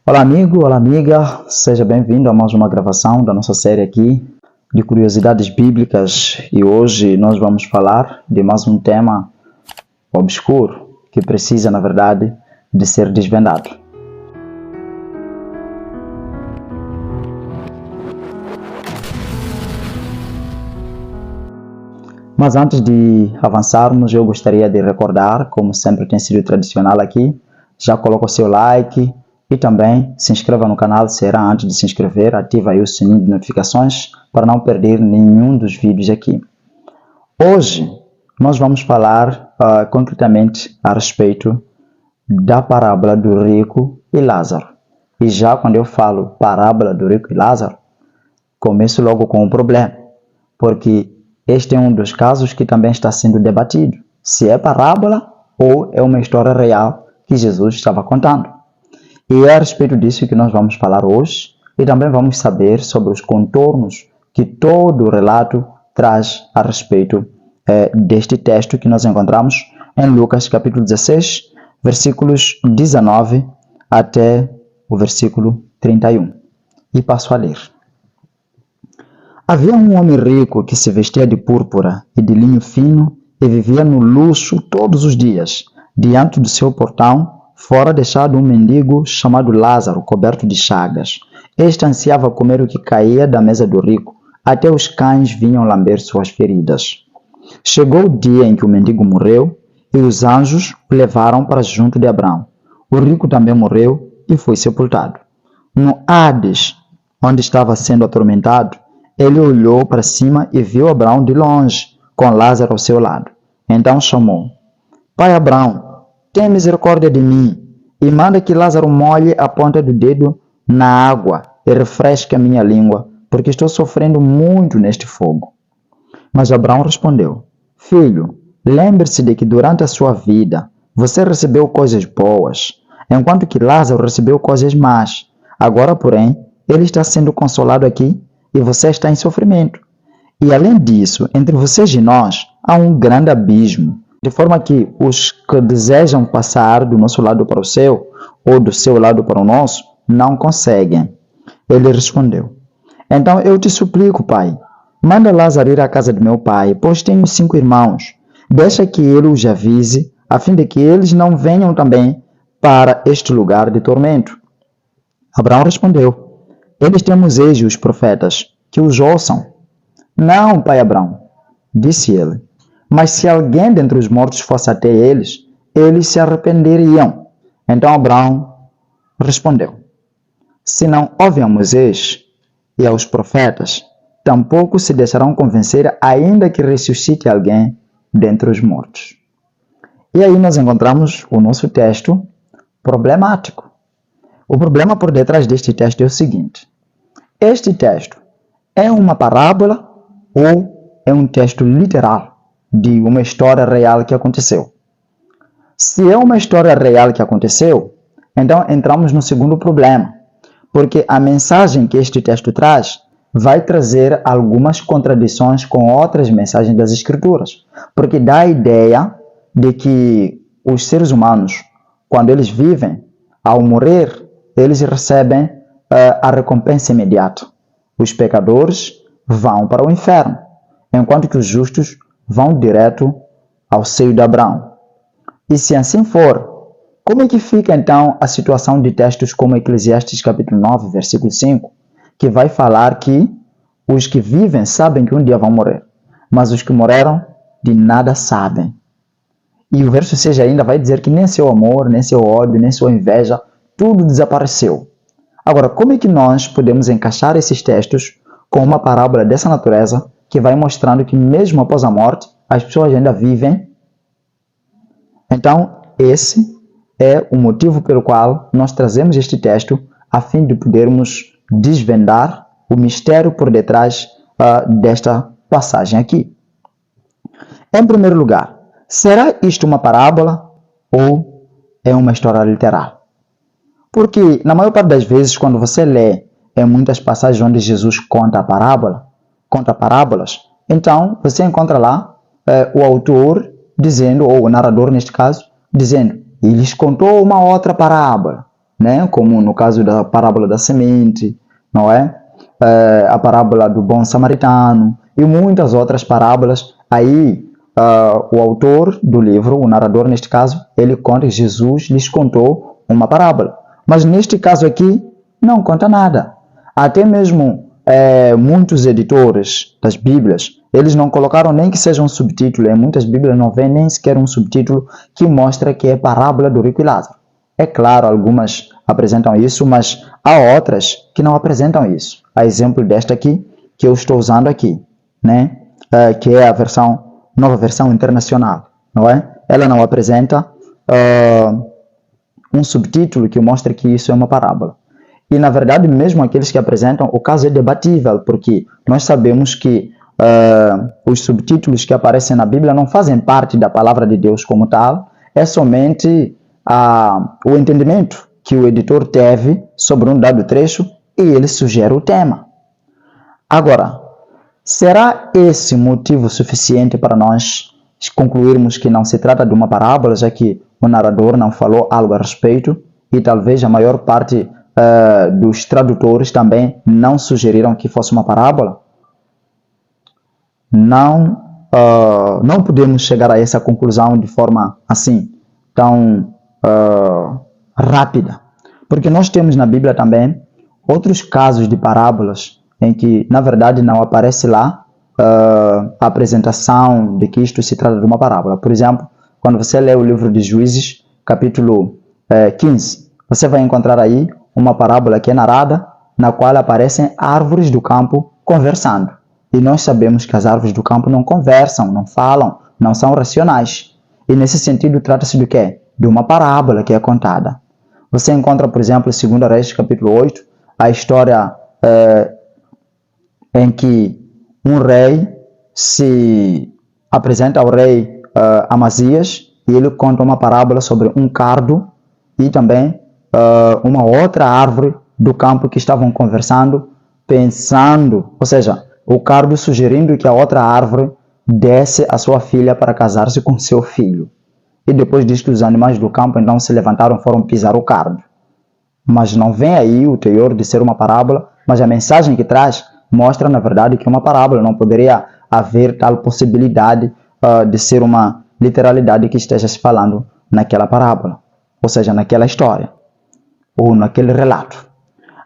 Olá amigo, olá amiga, seja bem-vindo a mais uma gravação da nossa série aqui de curiosidades bíblicas e hoje nós vamos falar de mais um tema obscuro que precisa, na verdade, de ser desvendado. Mas antes de avançarmos, eu gostaria de recordar, como sempre tem sido tradicional aqui, já coloca o seu like e também se inscreva no canal, será antes de se inscrever, ativa aí o sininho de notificações para não perder nenhum dos vídeos aqui. Hoje nós vamos falar concretamente a respeito da parábola do rico e Lázaro. E já quando eu falo parábola do rico e Lázaro, começo logo com um problema, porque este é um dos casos que também está sendo debatido, se é parábola ou é uma história real que Jesus estava contando. E é a respeito disso que nós vamos falar hoje e também vamos saber sobre os contornos que todo o relato traz a respeito deste texto que nós encontramos em Lucas capítulo 16, versículos 19 até o versículo 31. E passo a ler. Havia um homem rico que se vestia de púrpura e de linho fino e vivia no luxo todos os dias. Diante do seu portão, fora deixado um mendigo chamado Lázaro, coberto de chagas. Este ansiava comer o que caía da mesa do rico, até os cães vinham lamber suas feridas. Chegou o dia em que o mendigo morreu e os anjos o levaram para junto de Abraão. O rico também morreu e foi sepultado. No Hades, onde estava sendo atormentado, ele olhou para cima e viu Abraão de longe, com Lázaro ao seu lado. Então chamou: Pai Abraão, tenha misericórdia de mim e manda que Lázaro molhe a ponta do dedo na água e refresque a minha língua, porque estou sofrendo muito neste fogo. Mas Abraão respondeu: Filho, lembre-se de que durante a sua vida você recebeu coisas boas, enquanto que Lázaro recebeu coisas más. Agora, porém, ele está sendo consolado aqui e você está em sofrimento. E além disso, entre vocês e nós há um grande abismo, de forma que os que desejam passar do nosso lado para o seu, ou do seu lado para o nosso, não conseguem. Ele respondeu: Então eu te suplico, pai, manda Lázaro ir à casa de meu pai, pois tenho 5 irmãos. Deixa que ele os avise, a fim de que eles não venham também para este lugar de tormento. Abraão respondeu: Eles têm Moisés e os profetas, que os ouçam. Não, pai Abraão, disse ele, mas se alguém dentre os mortos fosse até eles, eles se arrependeriam. Então Abraão respondeu: Se não ouvem a Moisés e aos profetas, tampouco se deixarão convencer, ainda que ressuscite alguém dentre os mortos. E aí nós encontramos o nosso texto problemático. O problema por detrás deste texto é o seguinte: este texto é uma parábola ou é um texto literal de uma história real que aconteceu? Se é uma história real que aconteceu, então entramos no segundo problema, porque a mensagem que este texto traz vai trazer algumas contradições com outras mensagens das Escrituras, porque dá a ideia de que os seres humanos, quando eles vivem, ao morrer, eles recebem a recompensa imediata. Os pecadores vão para o inferno, enquanto que os justos vão direto ao seio de Abraão. E se assim for, como é que fica então a situação de textos como Eclesiastes capítulo 9, versículo 5, que vai falar que os que vivem sabem que um dia vão morrer, mas os que morreram de nada sabem. E o verso 6 ainda vai dizer que nem seu amor, nem seu ódio, nem sua inveja, tudo desapareceu. Agora, como é que nós podemos encaixar esses textos com uma parábola dessa natureza que vai mostrando que mesmo após a morte, as pessoas ainda vivem? Então, esse é o motivo pelo qual nós trazemos este texto a fim de podermos desvendar o mistério por detrás desta passagem aqui. Em primeiro lugar, será isto uma parábola ou é uma história literal? Porque, na maior parte das vezes, quando você lê em muitas passagens onde Jesus conta parábolas, então você encontra lá o autor dizendo, ou o narrador neste caso, dizendo, e lhes contou uma outra parábola. né? Como no caso da parábola da semente, não é? A parábola do bom samaritano e muitas outras parábolas. Aí o autor do livro, o narrador neste caso, ele conta que Jesus lhes contou uma parábola. Mas neste caso aqui, não conta nada. Até mesmo muitos editores das Bíblias, eles não colocaram nem que seja um subtítulo. Em muitas Bíblias não vem nem sequer um subtítulo que mostra que é parábola do rico e Lázaro. É claro, algumas apresentam isso, mas há outras que não apresentam isso. A exemplo desta aqui, que eu estou usando aqui, né? Que é a nova versão internacional, não é? Ela não apresenta um subtítulo que mostra que isso é uma parábola. E, na verdade, mesmo aqueles que apresentam, o caso é debatível, porque nós sabemos que os subtítulos que aparecem na Bíblia não fazem parte da palavra de Deus como tal, é somente o entendimento que o editor teve sobre um dado trecho e ele sugere o tema. Agora, será esse motivo suficiente para nós concluirmos que não se trata de uma parábola, já que o narrador não falou algo a respeito e talvez a maior parte dos tradutores também não sugeriram que fosse uma parábola? Não podemos chegar a essa conclusão de forma assim, tão rápida. Porque nós temos na Bíblia também outros casos de parábolas em que, na verdade, não aparece lá a apresentação de que isto se trata de uma parábola. Por exemplo, quando você lê o livro de Juízes, capítulo 15, você vai encontrar aí uma parábola que é narrada, na qual aparecem árvores do campo conversando. E nós sabemos que as árvores do campo não conversam, não falam, não são racionais. E nesse sentido, trata-se do quê? De uma parábola que é contada. Você encontra, por exemplo, em 2 Reis, capítulo 8, a história em que um rei se apresenta ao rei Amazias e ele conta uma parábola sobre um cardo e também uma outra árvore do campo que estavam conversando, pensando, ou seja, o cardo sugerindo que a outra árvore desse a sua filha para casar-se com seu filho. E depois disto, os animais do campo então se levantaram e foram pisar o cardo. Mas não vem aí o teor de ser uma parábola, mas a mensagem que traz mostra, na verdade, que é uma parábola. Não poderia haver tal possibilidade de ser uma literalidade que esteja se falando naquela parábola, ou seja, naquela história, ou naquele relato.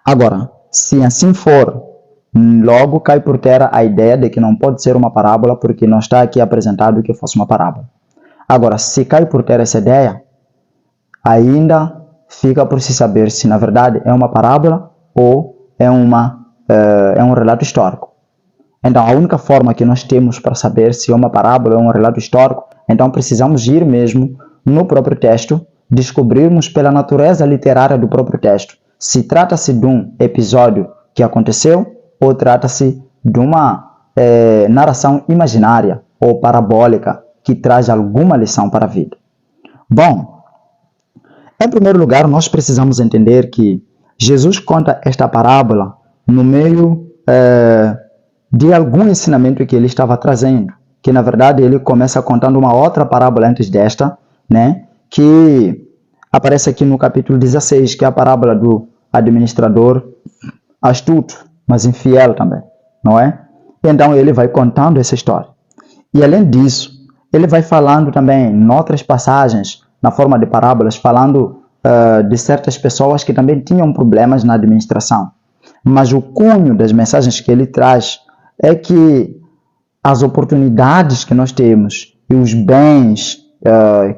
Agora, se assim for, logo cai por terra a ideia de que não pode ser uma parábola, porque não está aqui apresentado que fosse uma parábola. Agora, se cai por terra essa ideia, ainda fica por se saber se na verdade é uma parábola ou é um relato histórico. Então, a única forma que nós temos para saber se é uma parábola ou é um relato histórico, então precisamos ir mesmo no próprio texto, descobrirmos pela natureza literária do próprio texto se trata-se de um episódio que aconteceu ou trata-se de uma narração imaginária ou parabólica que traz alguma lição para a vida. Bom, em primeiro lugar, nós precisamos entender que Jesus conta esta parábola no meio de algum ensinamento que ele estava trazendo, que na verdade ele começa contando uma outra parábola antes desta, né, que aparece aqui no capítulo 16, que é a parábola do administrador astuto, mas infiel também, não é? Então ele vai contando essa história. E além disso, ele vai falando também em outras passagens, na forma de parábolas, falando de certas pessoas que também tinham problemas na administração. Mas o cunho das mensagens que ele traz é que as oportunidades que nós temos e os bens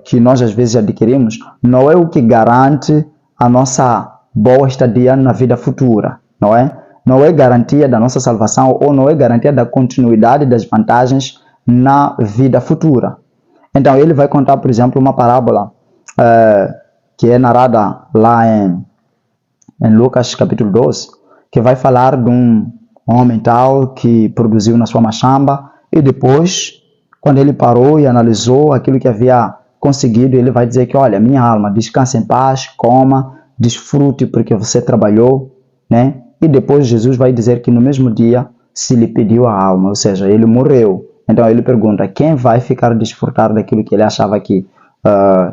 que nós às vezes adquirimos não é o que garante a nossa boa estadia na vida futura, não é? Não é garantia da nossa salvação ou não é garantia da continuidade das vantagens na vida futura. Então ele vai contar, por exemplo, uma parábola que é narrada lá em Lucas capítulo 12, que vai falar de um homem tal que produziu na sua machamba e depois, quando ele parou e analisou aquilo que havia conseguido, ele vai dizer que, olha, minha alma, descanse em paz, coma, desfrute porque você trabalhou, né? E depois Jesus vai dizer que no mesmo dia se lhe pediu a alma, ou seja, ele morreu. Então ele pergunta, quem vai ficar desfrutar daquilo que ele achava que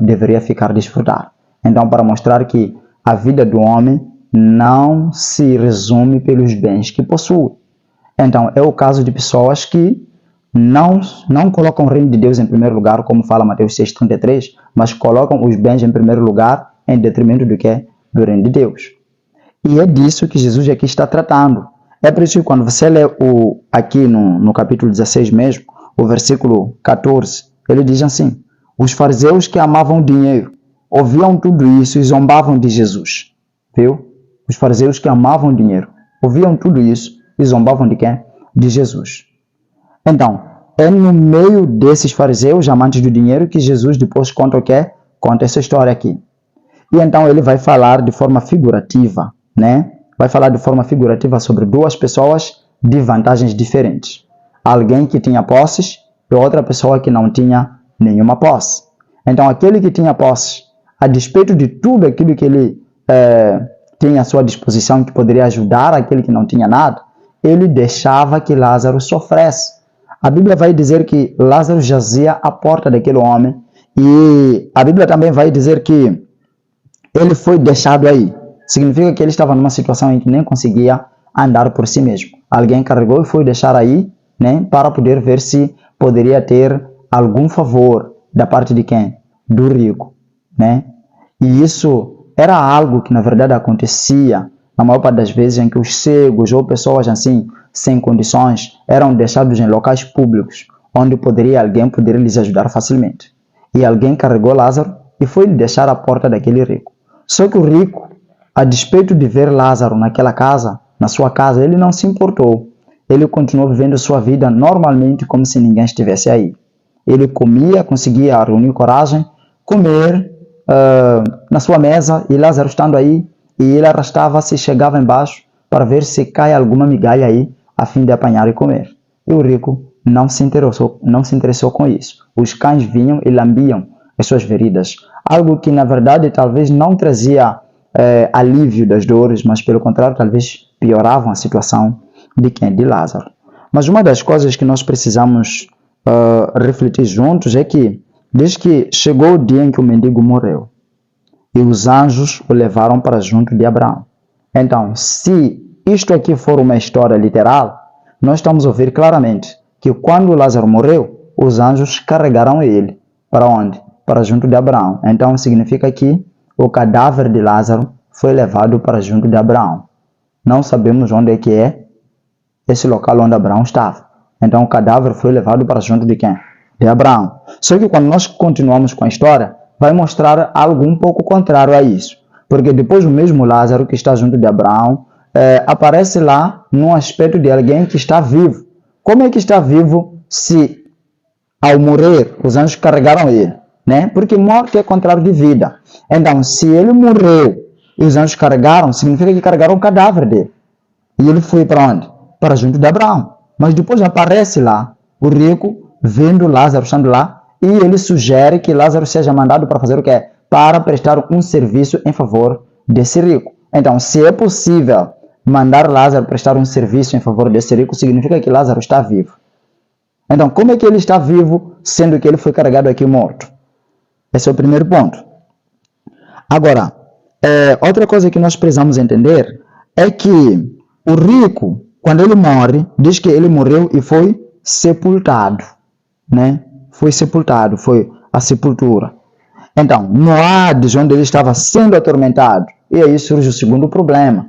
deveria ficar desfrutar? Então, para mostrar que a vida do homem não se resume pelos bens que possui. Então, é o caso de pessoas que não colocam o reino de Deus em primeiro lugar, como fala Mateus 6,33, mas colocam os bens em primeiro lugar em detrimento do que? Do reino de Deus. E é disso que Jesus aqui está tratando. É por isso que quando você lê aqui no capítulo 16 mesmo, o versículo 14, ele diz assim: os fariseus que amavam dinheiro ouviam tudo isso e zombavam de Jesus. Viu? Os fariseus que amavam dinheiro ouviam tudo isso e zombavam de quem? De Jesus. Então, é no meio desses fariseus amantes do dinheiro que Jesus depois conta o quê? Conta essa história aqui. E então ele vai falar de forma figurativa, né? Vai falar de forma figurativa sobre duas pessoas de vantagens diferentes. Alguém que tinha posses e outra pessoa que não tinha nenhuma posse. Então, aquele que tinha posses, a despeito de tudo aquilo que ele tinha à sua disposição, que poderia ajudar aquele que não tinha nada, ele deixava que Lázaro sofresse. A Bíblia vai dizer que Lázaro jazia à porta daquele homem e a Bíblia também vai dizer que ele foi deixado aí. Significa que ele estava numa situação em que nem conseguia andar por si mesmo. Alguém carregou e foi deixar aí, né, para poder ver se poderia ter algum favor da parte de quem? Do rico, né? E isso era algo que na verdade acontecia na maior parte das vezes em que os cegos ou pessoas assim, sem condições, eram deixados em locais públicos, onde alguém poderia lhes ajudar facilmente. E alguém carregou Lázaro e foi lhe deixar à porta daquele rico. Só que o rico, a despeito de ver Lázaro naquela casa, na sua casa, ele não se importou. Ele continuou vivendo sua vida normalmente, como se ninguém estivesse aí. Ele comia, conseguia reunir coragem, comer na sua mesa, e Lázaro estando aí, e ele arrastava-se e chegava embaixo para ver se cai alguma migalha aí, a fim de apanhar e comer. E o rico não se interessou com isso. Os cães vinham e lambiam as suas feridas. Algo que, na verdade, talvez não trazia alívio das dores, mas, pelo contrário, talvez pioravam a situação de quem? De Lázaro. Mas uma das coisas que nós precisamos refletir juntos é que, desde que chegou o dia em que o mendigo morreu, e os anjos o levaram para junto de Abraão. Então, se isto aqui for uma história literal, nós estamos a ouvir claramente que quando Lázaro morreu, os anjos carregaram ele. Para onde? Para junto de Abraão. Então, significa que o cadáver de Lázaro foi levado para junto de Abraão. Não sabemos onde é que é esse local onde Abraão estava. Então, o cadáver foi levado para junto de quem? De Abraão. Só que quando nós continuamos com a história, vai mostrar algo um pouco contrário a isso. Porque depois o mesmo Lázaro que está junto de Abraão aparece lá num aspecto de alguém que está vivo. Como é que está vivo se ao morrer os anjos carregaram ele? Né? Porque morte é contrário de vida. Então, se ele morreu e os anjos carregaram, significa que carregaram o cadáver dele. E ele foi para onde? Para junto de Abraão. Mas depois aparece lá o rico vendo Lázaro estando lá, e ele sugere que Lázaro seja mandado para fazer o quê? Para prestar um serviço em favor desse rico. Então, se é possível mandar Lázaro prestar um serviço em favor desse rico, significa que Lázaro está vivo. Então, como é que ele está vivo, sendo que ele foi carregado aqui morto? Esse é o primeiro ponto. Agora, outra coisa que nós precisamos entender é que o rico, quando ele morre, diz que ele morreu e foi sepultado, né? Foi sepultado, foi a sepultura. Então, no Hades, onde ele estava sendo atormentado, e aí surge o segundo problema.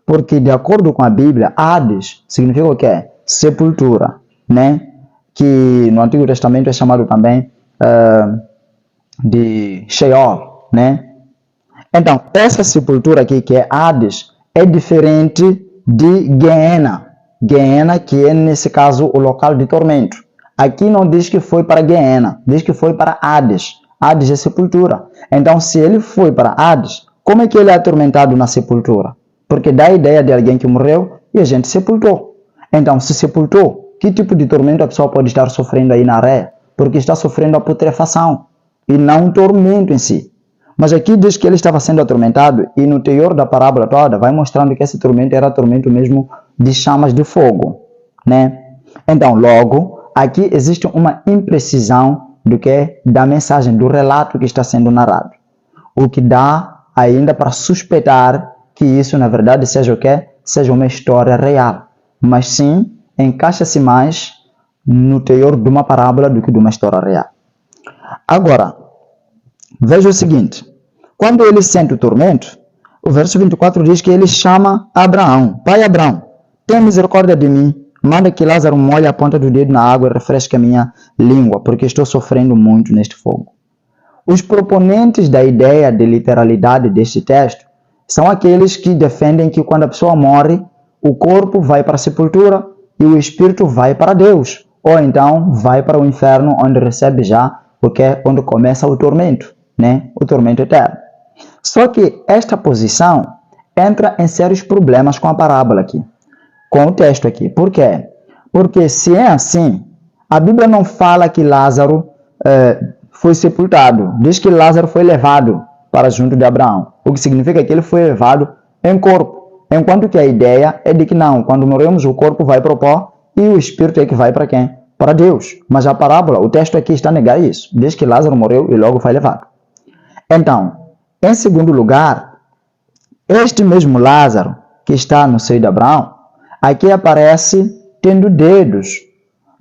Porque, de acordo com a Bíblia, Hades significa o quê? Sepultura, né? Que no Antigo Testamento é chamado também de Sheol, né? Então, essa sepultura aqui, que é Hades, é diferente de Gehenna. Gehenna, que é, nesse caso, o local de tormento. Aqui não diz que foi para Gehenna, diz que foi para Hades. Hades é sepultura. Então, se ele foi para Hades, como é que ele é atormentado na sepultura? Porque dá a ideia de alguém que morreu e a gente sepultou. Então, se sepultou, que tipo de tormento a pessoa pode estar sofrendo aí na areia? Porque está sofrendo a putrefação e não um tormento em si. Mas aqui diz que ele estava sendo atormentado, e no teor da parábola toda vai mostrando que esse tormento era tormento mesmo de chamas de fogo, né? Então, logo, aqui existe uma imprecisão do que? Da mensagem, do relato que está sendo narrado. O que dá ainda para suspeitar que isso na verdade seja o quê? Seja uma história real. Mas sim, encaixa-se mais no teor de uma parábola do que de uma história real. Agora, veja o seguinte. Quando ele sente o tormento, o verso 24 diz que ele chama Abraão. Pai Abraão, tenha misericórdia de mim. Manda que Lázaro molhe a ponta do dedo na água e refresque a minha língua, porque estou sofrendo muito neste fogo. Os proponentes da ideia de literalidade deste texto são aqueles que defendem que quando a pessoa morre, o corpo vai para a sepultura e o espírito vai para Deus, ou então vai para o inferno, onde recebe já onde começa o tormento, né? O tormento eterno. Só que esta posição entra em sérios problemas com a parábola aqui, com o texto aqui. Por quê? Porque se é assim, a Bíblia não fala que Lázaro foi sepultado. Diz que Lázaro foi levado para junto de Abraão, o que significa que ele foi levado em corpo. Enquanto que a ideia é de que não, quando morremos o corpo vai para o pó e o espírito é que vai para quem? Para Deus. Mas a parábola, o texto aqui está a negar isso. Diz que Lázaro morreu e logo foi levado. Então, em segundo lugar, este mesmo Lázaro que está no seio de Abraão, aqui aparece tendo dedos.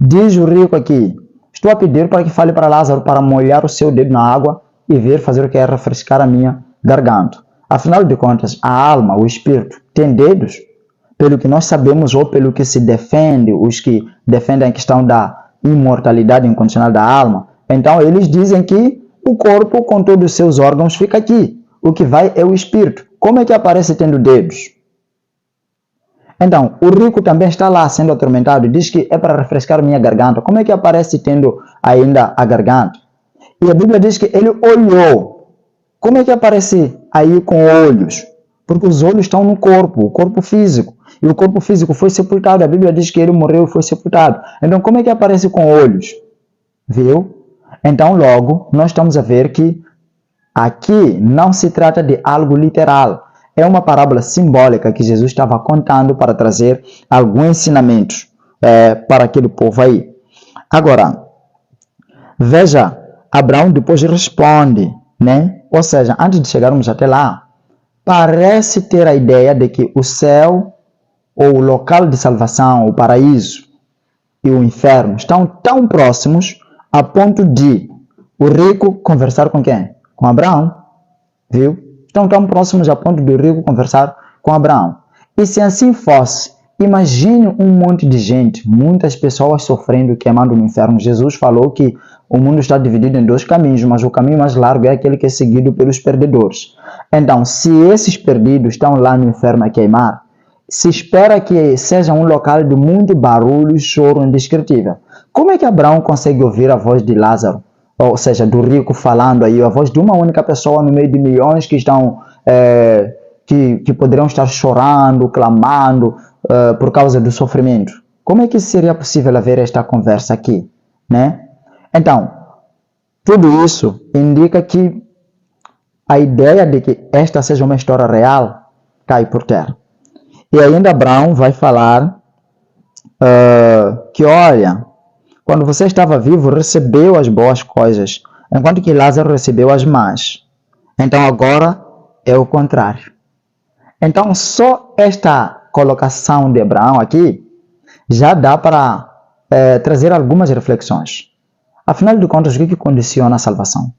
Diz o rico aqui, estou a pedir para que fale para Lázaro para molhar o seu dedo na água e vir fazer o que é refrescar a minha garganta. Afinal de contas, a alma, o espírito, tem dedos? Pelo que nós sabemos ou pelo que se defende, os que defendem a questão da imortalidade incondicional da alma, então eles dizem que o corpo com todos os seus órgãos fica aqui. O que vai é o espírito. Como é que aparece tendo dedos? Então, o rico também está lá sendo atormentado e diz que é para refrescar minha garganta. Como é que aparece tendo ainda a garganta? E a Bíblia diz que ele olhou. Como é que aparece aí com olhos? Porque os olhos estão no corpo, o corpo físico. E o corpo físico foi sepultado. A Bíblia diz que ele morreu e foi sepultado. Então, como é que aparece com olhos? Viu? Então, logo, nós estamos a ver que aqui não se trata de algo literal. É uma parábola simbólica que Jesus estava contando para trazer alguns ensinamentos para aquele povo aí. Agora, veja, Abraão depois responde, né? Ou seja, antes de chegarmos até lá, parece ter a ideia de que o céu ou o local de salvação, o paraíso e o inferno estão tão próximos a ponto de o rico conversar com quem? Com Abraão, viu? Estão tão próximos a ponto do rico conversar com Abraão. E se assim fosse, imagine um monte de gente, muitas pessoas sofrendo, queimando no inferno. Jesus falou que o mundo está dividido em dois caminhos, mas o caminho mais largo é aquele que é seguido pelos perdedores. Então, se esses perdidos estão lá no inferno a queimar, se espera que seja um local de muito barulho e choro indescritível. Como é que Abraão consegue ouvir a voz de Lázaro? Ou seja, do rico falando aí, a voz de uma única pessoa no meio de milhões que estão, que poderiam estar chorando, clamando por causa do sofrimento. Como é que seria possível haver esta conversa aqui, né? Então, tudo isso indica que a ideia de que esta seja uma história real cai por terra. E ainda Abraão vai falar que, olha, quando você estava vivo, recebeu as boas coisas, enquanto que Lázaro recebeu as más. Então agora é o contrário. Então só esta colocação de Abraão aqui já dá para trazer algumas reflexões. Afinal de contas, o que condiciona a salvação?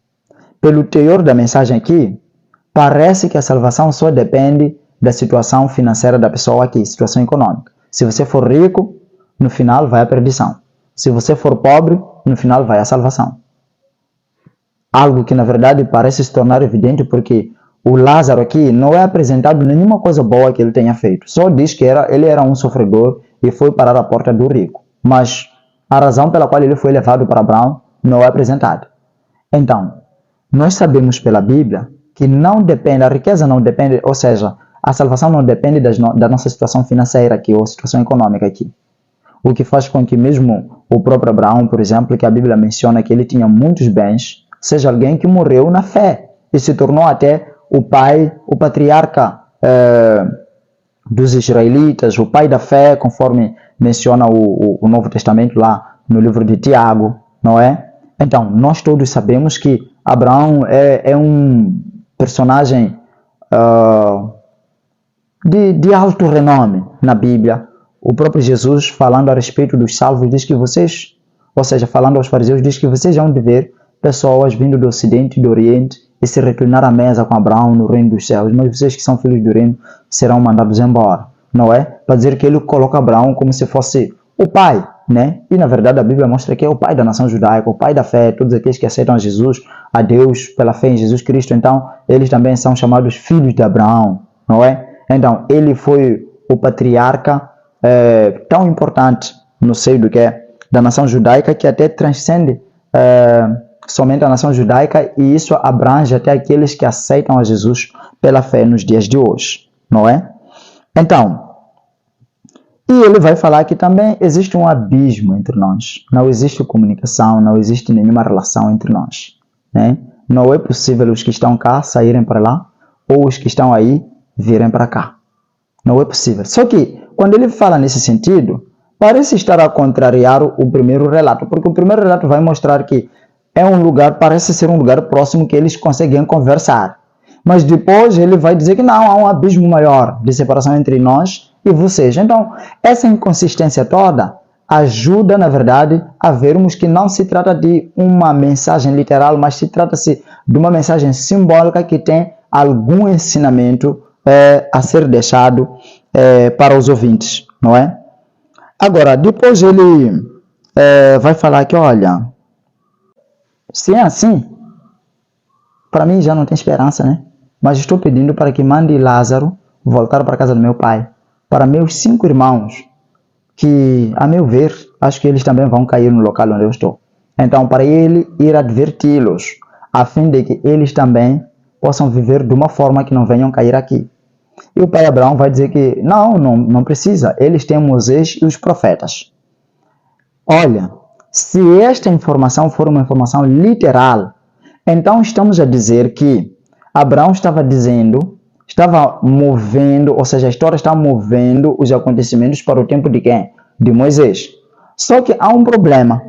Pelo teor da mensagem aqui, parece que a salvação só depende da situação financeira da pessoa aqui, situação econômica. Se você for rico, no final vai à perdição. Se você for pobre, no final vai à salvação. Algo que na verdade parece se tornar evidente porque o Lázaro aqui não é apresentado nenhuma coisa boa que ele tenha feito. Só diz que ele era um sofredor e foi parar à porta do rico. Mas a razão pela qual ele foi levado para Abraão não é apresentada. Então, nós sabemos pela Bíblia que não depende, a riqueza não depende, ou seja, a salvação não depende da nossa situação financeira aqui, ou situação econômica aqui. O que faz com que mesmo o próprio Abraão, por exemplo, que a Bíblia menciona que ele tinha muitos bens, seja alguém que morreu na fé e se tornou até o pai, o patriarca dos israelitas, o pai da fé, conforme menciona o Novo Testamento lá no livro de Tiago, não é? Então, nós todos sabemos que Abraão é um personagem de alto renome na Bíblia. O próprio Jesus, falando a respeito dos salvos, diz que vocês, ou seja, falando aos fariseus, diz que vocês vão ver pessoas vindo do Ocidente e do Oriente e se reclinar à mesa com Abraão no reino dos céus, mas vocês que são filhos do reino serão mandados embora, não é? Para dizer que ele coloca Abraão como se fosse o pai, né? E na verdade a Bíblia mostra que é o pai da nação judaica, o pai da fé, todos aqueles que aceitam a Jesus, a Deus pela fé em Jesus Cristo, então eles também são chamados filhos de Abraão, não é? Então ele foi o patriarca tão importante no seio do que é da nação judaica, que até transcende somente a nação judaica, e isso abrange até aqueles que aceitam a Jesus pela fé nos dias de hoje, não é? Então, e ele vai falar que também existe um abismo entre nós, não existe comunicação, não existe nenhuma relação entre nós, né? Não é possível os que estão cá saírem para lá, ou os que estão aí virem para cá, não é possível. Só que, quando ele fala nesse sentido, parece estar a contrariar o primeiro relato, porque o primeiro relato vai mostrar que é um lugar, parece ser um lugar próximo que eles conseguem conversar. Mas depois ele vai dizer que não, há um abismo maior de separação entre nós e vocês. Então, essa inconsistência toda ajuda, na verdade, a vermos que não se trata de uma mensagem literal, mas se trata-se de uma mensagem simbólica que tem algum ensinamento a ser deixado para os ouvintes, não é? Agora, depois ele vai falar que, olha, se é assim, para mim já não tem esperança, né? Mas estou pedindo para que mande Lázaro voltar para a casa do meu pai, para meus 5 irmãos, que, a meu ver, acho que eles também vão cair no local onde eu estou. Então, para ele ir adverti-los, a fim de que eles também possam viver de uma forma que não venham cair aqui. E o pai Abraão vai dizer que não precisa, eles têm Moisés e os profetas. Olha, se esta informação for uma informação literal, então estamos a dizer que Abraão estava movendo, ou seja, a história está movendo os acontecimentos para o tempo de quem? De Moisés. Só que há um problema,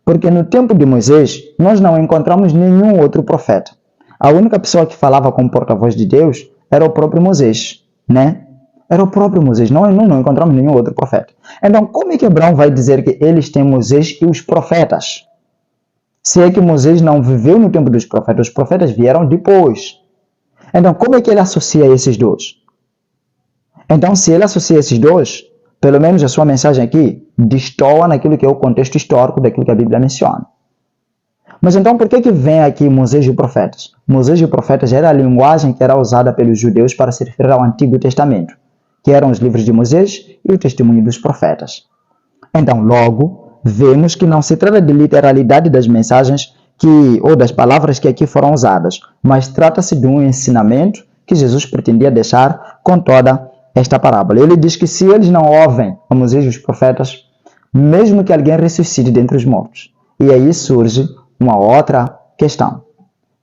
porque no tempo de Moisés nós não encontramos nenhum outro profeta. A única pessoa que falava como porta-voz de Deus era o próprio Moisés, né? Era o próprio Moisés, não encontramos nenhum outro profeta. Então, como é que Abraão vai dizer que eles têm Moisés e os profetas? Se é que Moisés não viveu no tempo dos profetas, os profetas vieram depois. Então, como é que ele associa esses dois? Então, se ele associa esses dois, pelo menos a sua mensagem aqui destoa naquilo que é o contexto histórico daquilo que a Bíblia menciona. Mas então, por que vem aqui Moisés e os profetas? Moisés e os profetas era a linguagem que era usada pelos judeus para se referir ao Antigo Testamento, que eram os livros de Moisés e o testemunho dos profetas. Então, logo, vemos que não se trata de literalidade das mensagens ou das palavras que aqui foram usadas, mas trata-se de um ensinamento que Jesus pretendia deixar com toda esta parábola. Ele diz que se eles não ouvem a Moisés e os profetas, mesmo que alguém ressuscite dentre os mortos. E aí surge uma outra questão.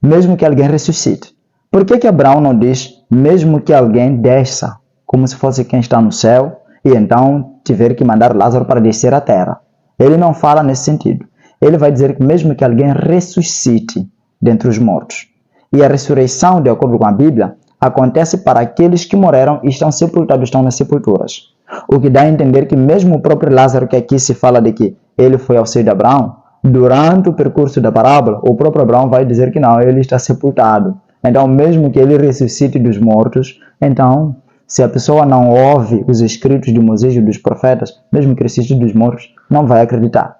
Mesmo que alguém ressuscite. Por que Abraão não diz mesmo que alguém desça, como se fosse quem está no céu, e então tiver que mandar Lázaro para descer à terra? Ele não fala nesse sentido. Ele vai dizer que mesmo que alguém ressuscite dentre os mortos. E a ressurreição, de acordo com a Bíblia, acontece para aqueles que morreram e estão sepultados, estão nas sepulturas. O que dá a entender que mesmo o próprio Lázaro, que aqui se fala de que ele foi ao seio de Abraão, durante o percurso da parábola, o próprio Abraão vai dizer que não, ele está sepultado. Então, mesmo que ele ressuscite dos mortos, então, se a pessoa não ouve os escritos de Moisés e dos profetas, mesmo que ressuscite dos mortos, não vai acreditar.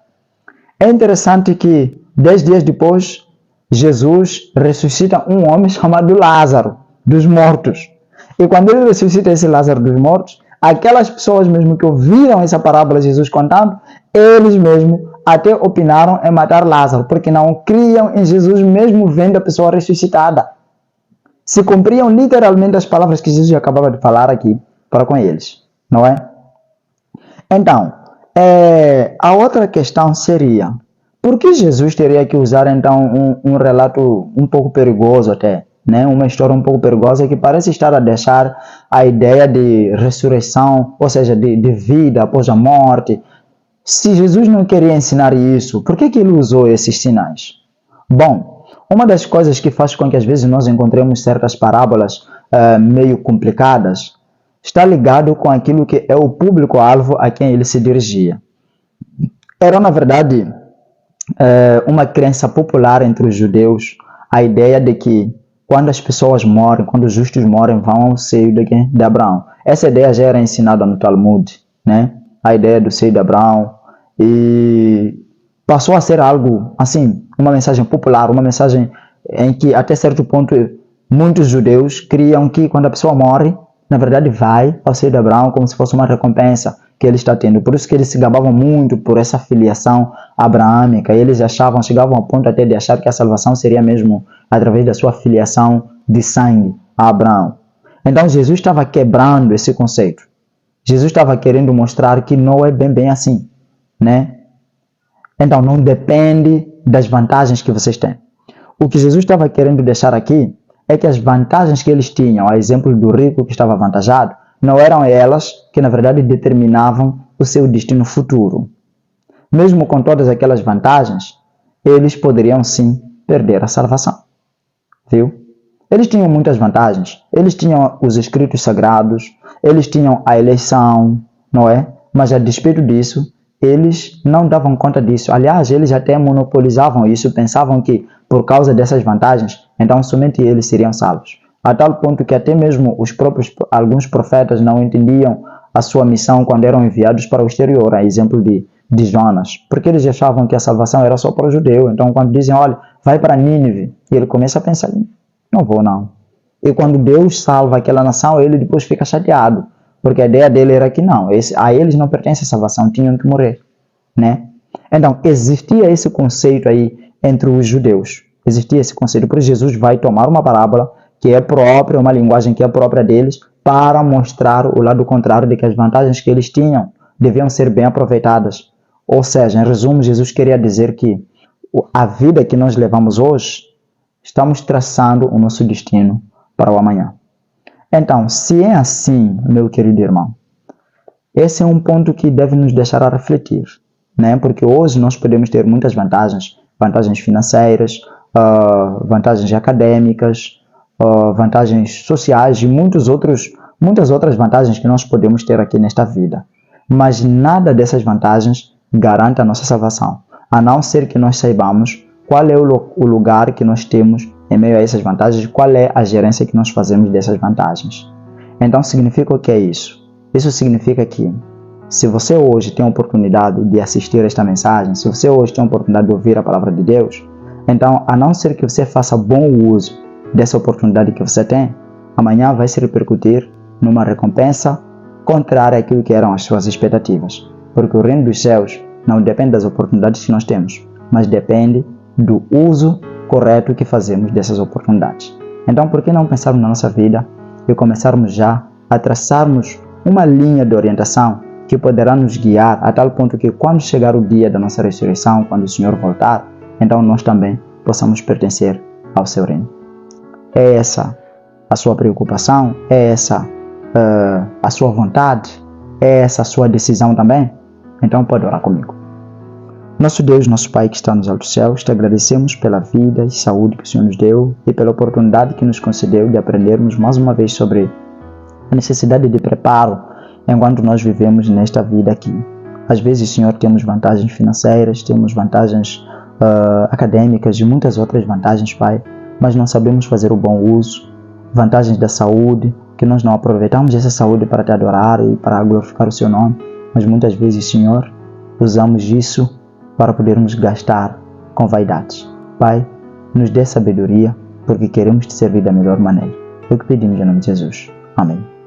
É interessante que, 10 dias depois, Jesus ressuscita um homem chamado Lázaro, dos mortos. E quando ele ressuscita esse Lázaro dos mortos, aquelas pessoas mesmo que ouviram essa parábola de Jesus contando, eles mesmos até opinaram em matar Lázaro, porque não criam em Jesus mesmo vendo a pessoa ressuscitada. Se cumpriam literalmente as palavras que Jesus acabava de falar aqui para com eles, não é? Então, a outra questão seria, por que Jesus teria que usar então um relato um pouco perigoso até, né? Uma história um pouco perigosa que parece estar a deixar a ideia de ressurreição, ou seja, de vida após a morte. Se Jesus não queria ensinar isso, por que ele usou esses sinais? Bom, uma das coisas que faz com que às vezes nós encontremos certas parábolas meio complicadas, está ligado com aquilo que é o público-alvo a quem ele se dirigia. Era, na verdade, uma crença popular entre os judeus, a ideia de que quando as pessoas morrem, quando os justos morrem, vão ao seio de Abraão. Essa ideia já era ensinada no Talmud, né? A ideia do seio de Abraão, e passou a ser algo, assim, uma mensagem popular, uma mensagem em que, até certo ponto, muitos judeus criam que quando a pessoa morre, na verdade vai ao seio de Abraão como se fosse uma recompensa que ele está tendo. Por isso que eles se gabavam muito por essa filiação abraâmica. Eles chegavam ao ponto até de achar que a salvação seria mesmo através da sua filiação de sangue a Abraão. Então Jesus estava quebrando esse conceito. Jesus estava querendo mostrar que não é bem assim, né? Então não depende das vantagens que vocês têm. O que Jesus estava querendo deixar aqui é que as vantagens que eles tinham, a exemplo do rico que estava avantajado, não eram elas que, na verdade, determinavam o seu destino futuro. Mesmo com todas aquelas vantagens, eles poderiam, sim, perder a salvação. Viu? Eles tinham muitas vantagens. Eles tinham os escritos sagrados, eles tinham a eleição, não é? Mas, a despeito disso, eles não davam conta disso. Aliás, eles até monopolizavam isso, pensavam que, por causa dessas vantagens, então somente eles seriam salvos. A tal ponto que até mesmo alguns profetas não entendiam a sua missão quando eram enviados para o exterior, a exemplo de Jonas, porque eles achavam que a salvação era só para o judeu. Então quando dizem, olha, vai para Nínive, e ele começa a pensar, não vou não. E quando Deus salva aquela nação, ele depois fica chateado, porque a ideia dele era que não, a eles não pertence a salvação, tinham que morrer, né? Então existia esse conceito aí entre os judeus, existia esse conceito, por isso Jesus vai tomar uma parábola que é própria, uma linguagem que é própria deles, para mostrar o lado contrário de que as vantagens que eles tinham deviam ser bem aproveitadas. Ou seja, em resumo, Jesus queria dizer que a vida que nós levamos hoje, estamos traçando o nosso destino para o amanhã. Então, se é assim, meu querido irmão, esse é um ponto que deve nos deixar a refletir, né? Porque hoje nós podemos ter muitas vantagens, vantagens financeiras, vantagens acadêmicas, vantagens sociais e muitas outras vantagens que nós podemos ter aqui nesta vida. Mas nada dessas vantagens garante a nossa salvação, a não ser que nós saibamos qual é o lugar que nós temos em meio a essas vantagens, qual é a gerência que nós fazemos dessas vantagens. Então significa o que é isso? Isso significa que se você hoje tem a oportunidade de assistir a esta mensagem, se você hoje tem a oportunidade de ouvir a palavra de Deus, então a não ser que você faça bom uso dessa oportunidade que você tem, amanhã vai se repercutir numa recompensa contrária àquilo que eram as suas expectativas. Porque o reino dos céus não depende das oportunidades que nós temos, mas depende do uso correto que fazemos dessas oportunidades. Então, por que não pensarmos na nossa vida e começarmos já a traçarmos uma linha de orientação que poderá nos guiar a tal ponto que quando chegar o dia da nossa ressurreição, quando o Senhor voltar, então nós também possamos pertencer ao seu reino. É essa a sua preocupação? É essa a sua vontade? É essa a sua decisão também? Então pode orar comigo. Nosso Deus, nosso Pai que está nos altos céus, te agradecemos pela vida e saúde que o Senhor nos deu e pela oportunidade que nos concedeu de aprendermos mais uma vez sobre a necessidade de preparo enquanto nós vivemos nesta vida aqui. Às vezes, Senhor, temos vantagens financeiras, temos vantagens acadêmicas e muitas outras vantagens, Pai, mas não sabemos fazer o bom uso, vantagens da saúde, que nós não aproveitamos essa saúde para te adorar e para glorificar o seu nome, mas muitas vezes, Senhor, usamos isso para podermos gastar com vaidades. Pai, nos dê sabedoria, porque queremos te servir da melhor maneira. É o que pedimos em nome de Jesus. Amém.